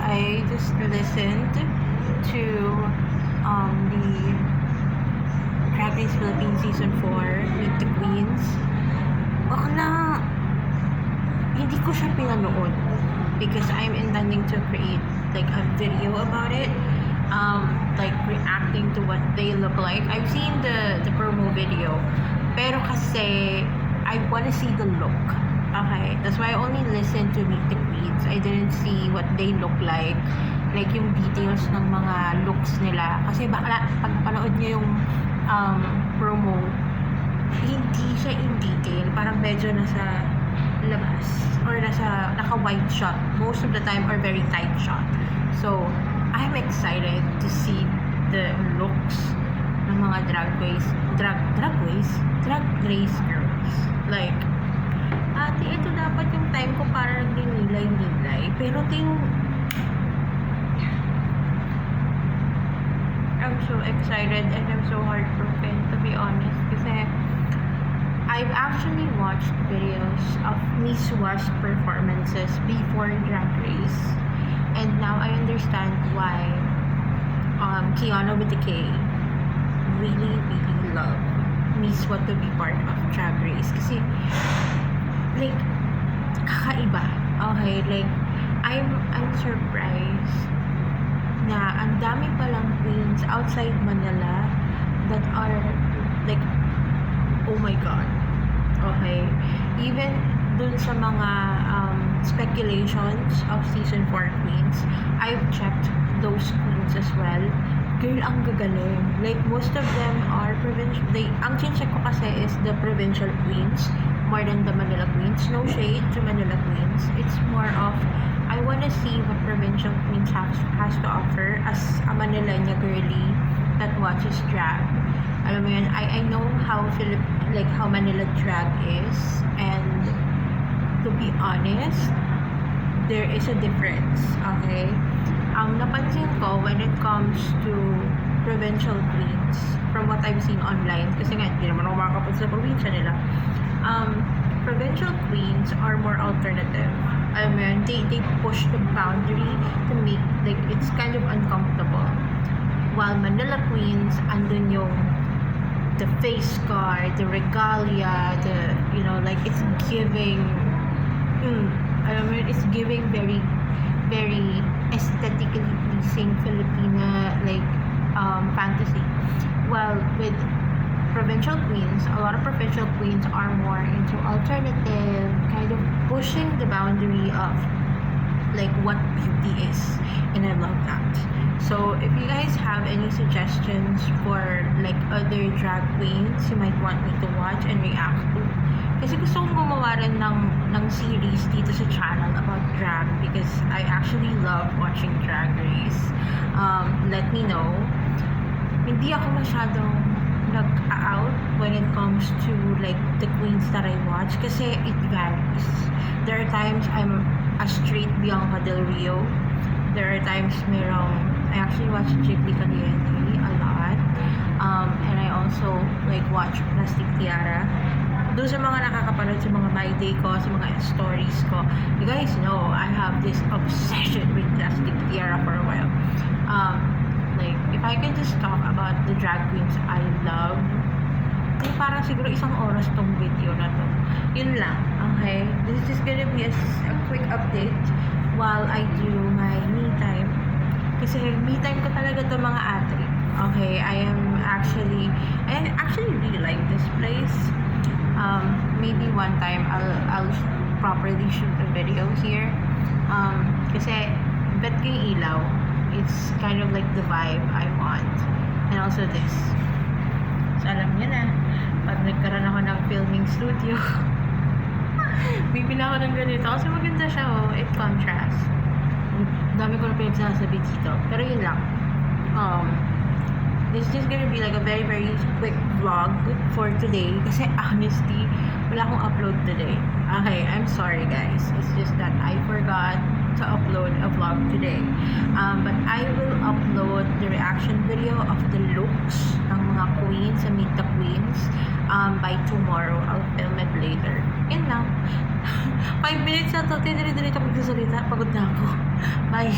I just listened to the Drag Race Philippines Season 4 with the Queens. Bakla, hindi ko siya pinanood because I'm intending to create like a video about it. Like reacting to what they look like. I've seen the promo video, pero kasi I wanna see the look. Okay, that's why I only listened to Meet the Queens. I didn't see what they look like yung details ng mga looks nila. Kasi bakla, pag panood niyo yung promo, hindi siya in detail. Parang medyo nasa labas or naka-wide shot. Most of the time are very tight shot. So, I'm excited to see the looks ng mga drag race girls. Like, ate, ito dapat yung time ko para nagdinilay-nilay. Pero I'm so excited and I'm so heartbroken, to be honest. Kasi I've actually watched videos of Miss Wa's performances before Drag Race. And now I understand why Kiana with the K really love Miss Wa to be part of Drag Race. Kasi, like, kakaiba. Okay, like, I'm surprised na ang dami palang queens outside Manila that are, like, oh my God. Okay, even dun sa mga speculations of season 4 queens, I've checked those queens as well. Girl, ang gagaling. Like, most of them are provincial. Ang check ko kasi is the provincial queens more than the Manila queens. No shade to Manila queens. It's more of, I wanna see what provincial queens has to offer as a Manilena girly that watches drag. Alam mo yun, I know how how Manila drag is, and to be honest, there is a difference, okay? Napansin ko when it comes to provincial queens, from what I've seen online, kasi nga, hindi naman ako makakapag sa probinsya nila, provincial queens are more alternative. I mean, they push the boundary to make, like, it's kind of uncomfortable. While Manila queens, andun yung the face guard, the regalia, like, it's giving, it's giving very, very aesthetically pleasing Filipina, like, fantasy. While with provincial queens, a lot of provincial queens are more into alternative, kind of pushing the boundary of, like, what beauty is. And I love that. So, if you guys have any suggestions for, like, other drag queens you might want me to watch and react to, kasi gusto kong gumawa rin ng series dito sa channel about drag because I actually love watching Drag Race. Let me know. Hindi ako masyadong nag-out when it comes to, like, the queens that I watch kasi it varies. There are times I'm a straight Bianca Del Rio. There are times I actually watch Jiggly Caliente a lot. And I also, like, watch Plastic Tiara. Those are mga nakakapanood sa mga My Day ko, sa mga stories ko. You guys know, I have this obsession with Plastic Tiara for a while. Like, if I can just talk about the drag queens I love, eh, parang siguro isang oras tong video na to. Yun lang, okay? This is just gonna be a quick update while I do my me time. Kasi me time ko talaga to, mga ate. Okay, I actually really like this place. Maybe one time I'll properly shoot a video here. Kasi bet ko yung ilaw, it's kind of like the vibe I want. And also this. So, alam niyo na, pag nagkaroon ako ng filming studio, bibili ako ng ganito. Kasi maganda siya, oh. It contrasts. Dami ko na pinagsasabi dito. Pero yun lang. This is just gonna be like a very, very quick vlog for today. Kasi honestly, wala akong upload today. Okay, I'm sorry guys. It's just that I forgot to upload a vlog today. But I will upload the reaction video of the looks ng mga queens sa Meet the Queens by tomorrow. I'll film it later. Yun lang. 5 minutes na to. Tiniri-dirito magsasalita. Pagod na ako. Bye.